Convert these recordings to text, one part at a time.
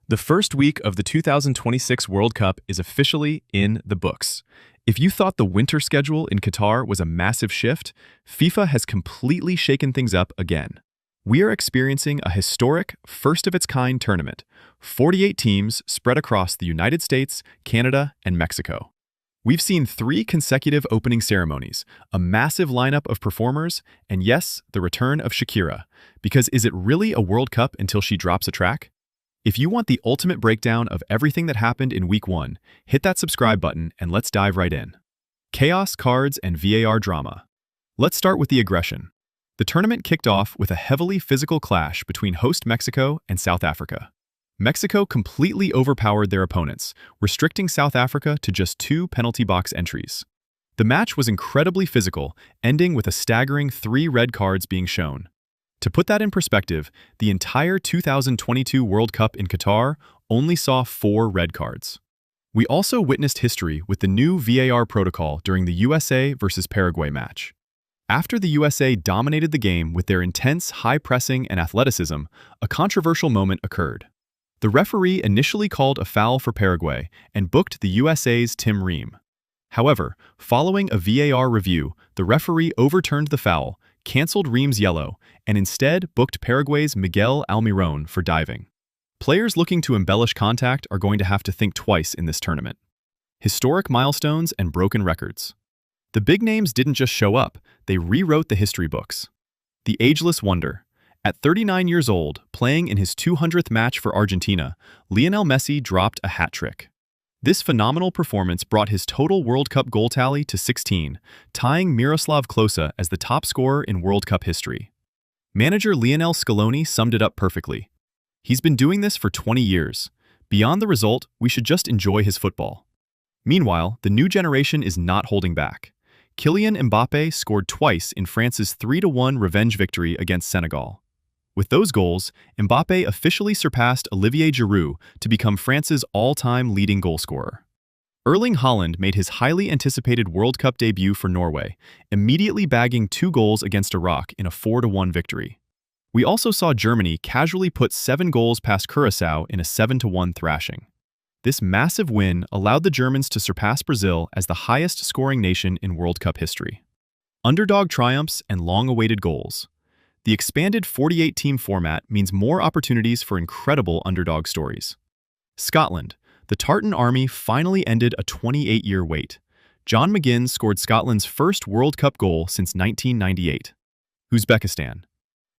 The first week of the 2026 World Cup is officially in the books. If you thought the winter schedule in Qatar was a massive shift, FIFA has completely shaken things up again. We are experiencing a historic, first-of-its-kind tournament, 48 teams spread across the United States, Canada, and Mexico. We've seen 3 consecutive opening ceremonies, a massive lineup of performers, and yes, the return of Shakira. Because is it really a World Cup until she drops a track? If you want the ultimate breakdown of everything that happened in Week 1, hit that subscribe button and let's dive right in. Chaos, cards, and VAR drama. Let's start with the aggression. The tournament kicked off with a heavily physical clash between host Mexico and South Africa. Mexico completely overpowered their opponents, restricting South Africa to just 2 penalty box entries. The match was incredibly physical, ending with a staggering 3 red cards being shown. To put that in perspective, the entire 2022 World Cup in Qatar only saw 4 red cards. We also witnessed history with the new VAR protocol during the USA versus Paraguay match. After the USA dominated the game with their intense high pressing and athleticism, a controversial moment occurred. The referee initially called a foul for Paraguay and booked the USA's Tim Ream. However, following a VAR review, the referee overturned the foul, canceled Ream's yellow, and instead booked Paraguay's Miguel Almiron for diving. Players looking to embellish contact are going to have to think twice in this tournament. Historic milestones and broken records. The big names didn't just show up, they rewrote the history books. The ageless wonder. At 39 years old, playing in his 200th match for Argentina, Lionel Messi dropped a hat trick. This phenomenal performance brought his total World Cup goal tally to 16, tying Miroslav Klose as the top scorer in World Cup history. Manager Lionel Scaloni summed it up perfectly. He's been doing this for 20 years. Beyond the result, we should just enjoy his football. Meanwhile, the new generation is not holding back. Kylian Mbappé scored twice in France's 3-1 revenge victory against Senegal. With those goals, Mbappé officially surpassed Olivier Giroud to become France's all-time leading goalscorer. Erling Haaland made his highly anticipated World Cup debut for Norway, immediately bagging 2 goals against Iraq in a 4-1 victory. We also saw Germany casually put 7 goals past Curaçao in a 7-1 thrashing. This massive win allowed the Germans to surpass Brazil as the highest-scoring nation in World Cup history. Underdog triumphs and long-awaited goals. The expanded 48-team format means more opportunities for incredible underdog stories. Scotland. The Tartan Army finally ended a 28-year wait. John McGinn scored Scotland's first World Cup goal since 1998. Uzbekistan.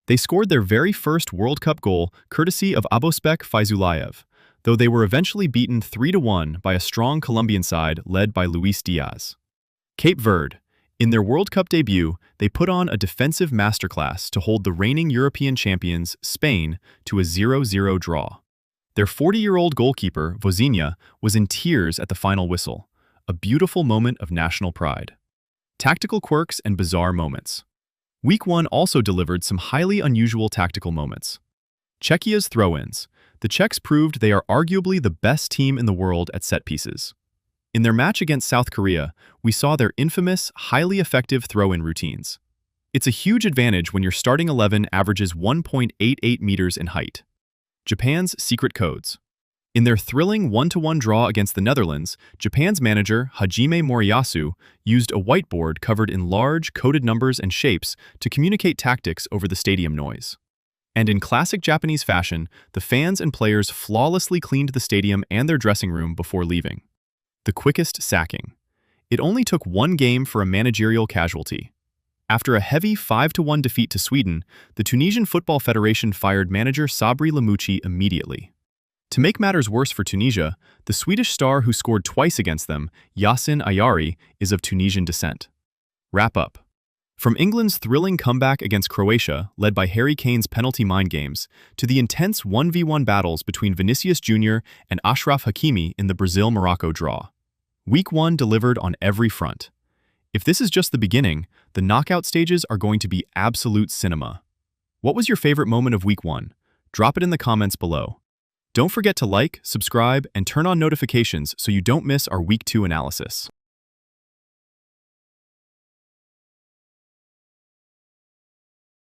They scored their very first World Cup goal courtesy of Abosbek Fayzulayev, though they were eventually beaten 3-1 by a strong Colombian side led by Luis Diaz. Cape Verde. In their World Cup debut, they put on a defensive masterclass to hold the reigning European champions, Spain, to a 0-0 draw. Their 40-year-old goalkeeper, Vozinha, was in tears at the final whistle, a beautiful moment of national pride. Tactical quirks and bizarre moments. Week 1 also delivered some highly unusual tactical moments. Czechia's throw-ins. The Czechs proved they are arguably the best team in the world at set pieces. In their match against South Korea, we saw their infamous, highly effective throw-in routines. It's a huge advantage when your starting 11 averages 1.88 meters in height. Japan's secret codes. In their thrilling 1-1 draw against the Netherlands, Japan's manager, Hajime Moriyasu, used a whiteboard covered in large, coded numbers and shapes to communicate tactics over the stadium noise. And in classic Japanese fashion, the fans and players flawlessly cleaned the stadium and their dressing room before leaving. The quickest sacking. It only took 1 game for a managerial casualty. After a heavy 5-1 defeat to Sweden, the Tunisian Football Federation fired manager Sabri Lamouchi immediately. To make matters worse for Tunisia, the Swedish star who scored twice against them, Yasin Ayari, is of Tunisian descent. Wrap up. From England's thrilling comeback against Croatia, led by Harry Kane's penalty mind games, to the intense 1v1 battles between Vinicius Jr. and Achraf Hakimi in the Brazil-Morocco draw. Week 1 delivered on every front. If this is just the beginning, the knockout stages are going to be absolute cinema. What was your favorite moment of Week 1? Drop it in the comments below. Don't forget to like, subscribe, and turn on notifications so you don't miss our Week 2 analysis.